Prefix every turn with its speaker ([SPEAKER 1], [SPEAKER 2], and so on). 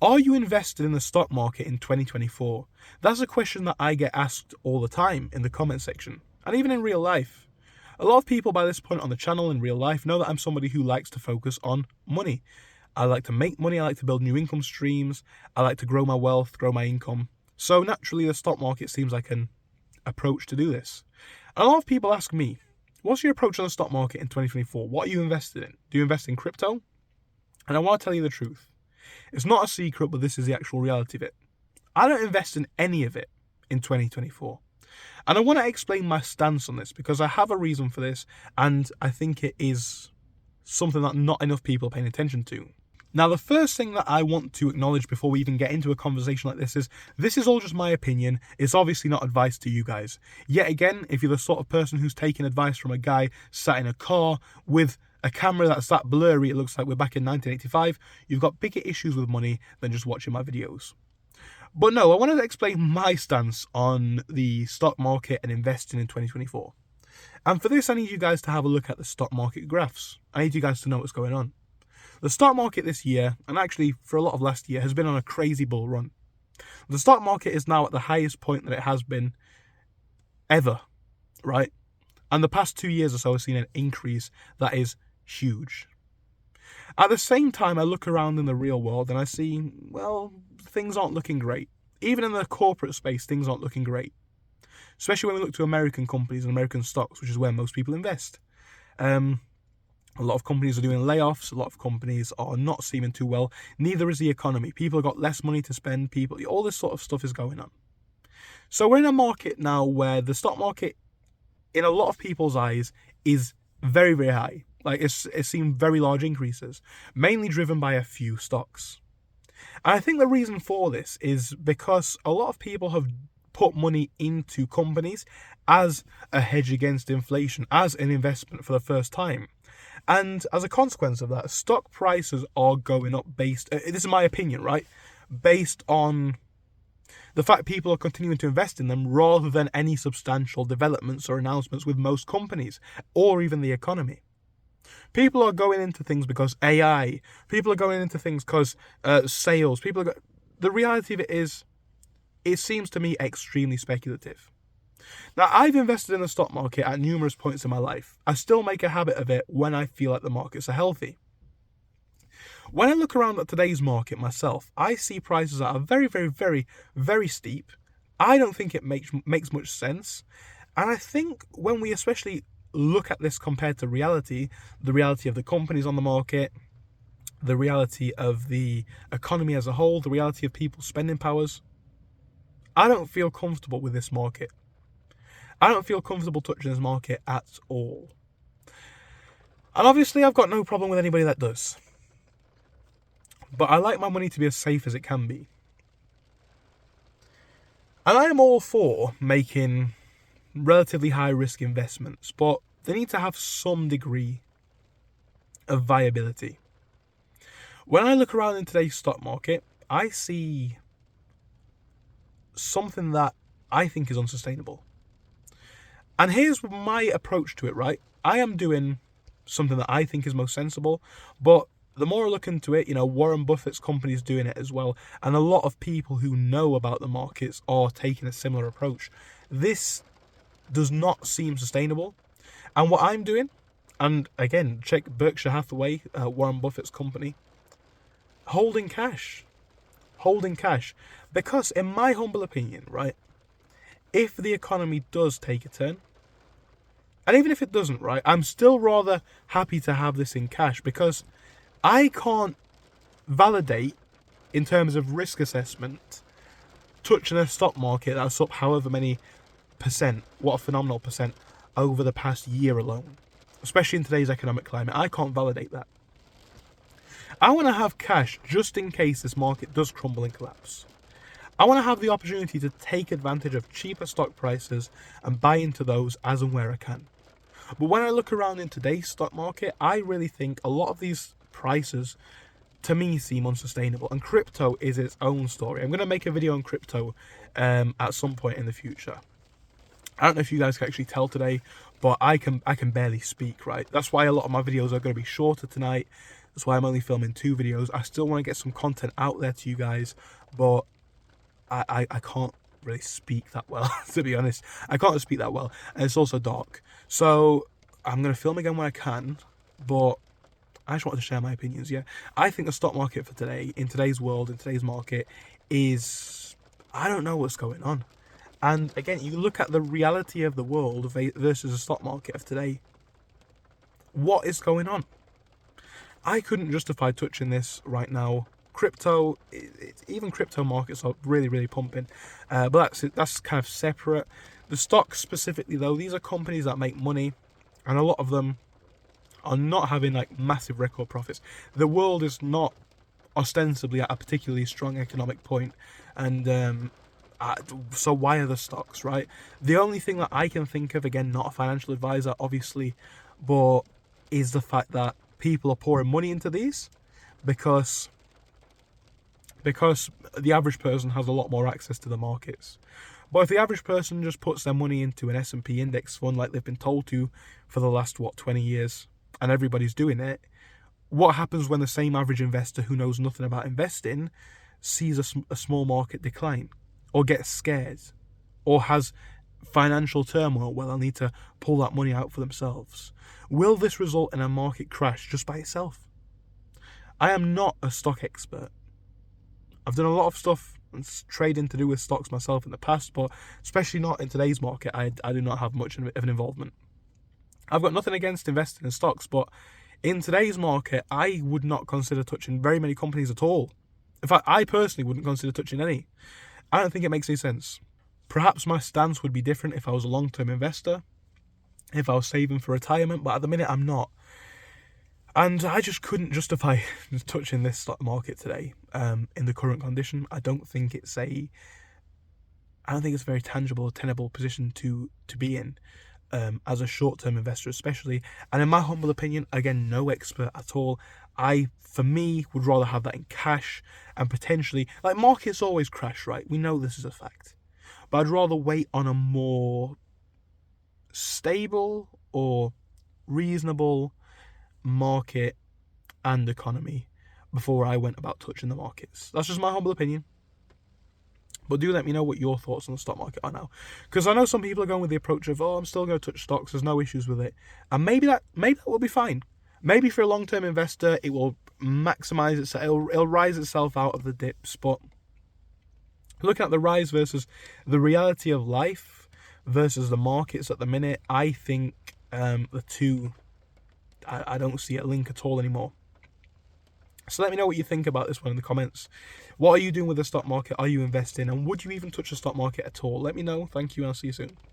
[SPEAKER 1] Are you invested in the stock market in 2024? That's a question that I get asked all the time in the comment section, and even in real life. A lot of people by this point on the channel in real life know that I'm somebody who likes to focus on money. I like to make money, I like to build new income streams, I like to grow my wealth, grow my income. So naturally the stock market seems like an approach to do this. And a lot of people ask me, what's your approach on the stock market in 2024? What are you invested in? Do you invest in crypto? And I want to tell you the truth. It's not a secret, but this is the actual reality of it. I don't invest in any of it in 2024. And I want to explain my stance on this because I have a reason for this, and I think it is something that not enough people are paying attention to. Now, the first thing that I want to acknowledge before we even get into a conversation like this is all just my opinion. It's obviously not advice to you guys. Yet again, if you're the sort of person who's taking advice from a guy sat in a car with a camera that's that blurry, it looks like we're back in 1985, you've got bigger issues with money than just watching my videos. But no, I wanted to explain my stance on the stock market and investing in 2024. And for this, I need you guys to have a look at the stock market graphs. I need you guys to know what's going on. The stock market this year, and actually for a lot of last year, has been on a crazy bull run. The stock market is now at the highest point that it has been ever, right? And the past 2 years or so have seen an increase that is huge. At the same time, I look around in the real world and I see, well, things aren't looking great. Even in the corporate space, things aren't looking great. Especially when we look to American companies and American stocks, which is where most people invest. A lot of companies are doing layoffs. A lot of companies are not seeming too well. Neither is the economy. People have got less money to spend. All this sort of stuff is going on. So we're in a market now where the stock market, in a lot of people's eyes, is very, very high. Like it's seen very large increases, mainly driven by a few stocks. And I think the reason for this is because a lot of people have put money into companies as a hedge against inflation, as an investment for the first time. And as a consequence of that, stock prices are going up this is my opinion, right? Based on the fact people are continuing to invest in them rather than any substantial developments or announcements with most companies or even the economy. People are going into things because AI. People are going into things because sales. The reality of it is, it seems to me extremely speculative. Now, I've invested in the stock market at numerous points in my life. I still make a habit of it when I feel like the markets are healthy. When I look around at today's market myself, I see prices that are very, very, very, very steep. I don't think it makes much sense. And I think when we especially look at this compared to reality, the reality of the companies on the market, the reality of the economy as a whole, the reality of people's spending powers, I don't feel comfortable with this market. I don't feel comfortable touching this market at all. And obviously I've got no problem with anybody that does. But I like my money to be as safe as it can be. And I am all for making relatively high risk investments, but they need to have some degree of viability. When I look around in today's stock market, I see something that I think is unsustainable. And here's my approach to it, right? I am doing something that I think is most sensible, but the more I look into it, Warren Buffett's company is doing it as well, and a lot of people who know about the markets are taking a similar approach. This does not seem sustainable. And what I'm doing, and again, check Berkshire Hathaway, Warren Buffett's company, holding cash. Because in my humble opinion, right, if the economy does take a turn, and even if it doesn't, right, I'm still rather happy to have this in cash because I can't validate, in terms of risk assessment, touching a stock market that's up however many percent, what a phenomenal percent, over the past year alone. Especially in today's economic climate, I can't validate that. I want to have cash just in case this market does crumble and collapse. I want to have the opportunity to take advantage of cheaper stock prices and buy into those as and where I can. But when I look around in today's stock market, I really think a lot of these prices, to me, seem unsustainable. And crypto is its own story. I'm going to make a video on crypto at some point in the future. I don't know if you guys can actually tell today, but I can barely speak, right? That's why a lot of my videos are going to be shorter tonight. That's why I'm only filming 2 videos. I still want to get some content out there to you guys, but I can't really speak that well, to be honest. I can't speak that well, and it's also dark. So I'm going to film again when I can, but I just wanted to share my opinions, yeah. I think the stock market for today, in today's world, in today's market, is... I don't know what's going on. And again, you look at the reality of the world versus the stock market of today. What is going on? I couldn't justify touching this right now. Crypto, even crypto markets are really, really pumping. But that's kind of separate. The stocks specifically, though, these are companies that make money, and a lot of them are not having like massive record profits. The world is not ostensibly at a particularly strong economic point, and so why are the stocks, right? The only thing that I can think of, again, not a financial advisor, obviously, but is the fact that people are pouring money into these because the average person has a lot more access to the markets. But if the average person just puts their money into an S&P index fund like they've been told to for the last, 20 years, and everybody's doing it, what happens when the same average investor who knows nothing about investing sees a small market decline, or gets scared, or has financial turmoil where they'll need to pull that money out for themselves? Will this result in a market crash just by itself? I am not a stock expert. I've done a lot of stuff and trading to do with stocks myself in the past, but especially not in today's market. I do not have much of an involvement. I've got nothing against investing in stocks, but in today's market, I would not consider touching very many companies at all. In fact, I personally wouldn't consider touching any. I don't think it makes any sense. Perhaps my stance would be different if I was a long-term investor, if I was saving for retirement, but at the minute I'm not. And I just couldn't justify touching this stock market today in the current condition. I don't think it's a very tangible, tenable position to be in as a short-term investor especially. And in my humble opinion, again, no expert at all, I, for me, would rather have that in cash and potentially... Like, markets always crash, right? We know this is a fact. But I'd rather wait on a more stable or reasonable market and economy before I went about touching the markets. That's just my humble opinion. But do let me know what your thoughts on the stock market are now. Because I know some people are going with the approach of, I'm still going to touch stocks, there's no issues with it. And maybe that will be fine. Maybe for a long-term investor, it will maximize itself, it'll rise itself out of the dips. But looking at the rise versus the reality of life versus the markets at the minute, I think the two, I don't see a link at all anymore. So let me know what you think about this one in the comments. What are you doing with the stock market? Are you investing? And would you even touch the stock market at all? Let me know. Thank you, and I'll see you soon.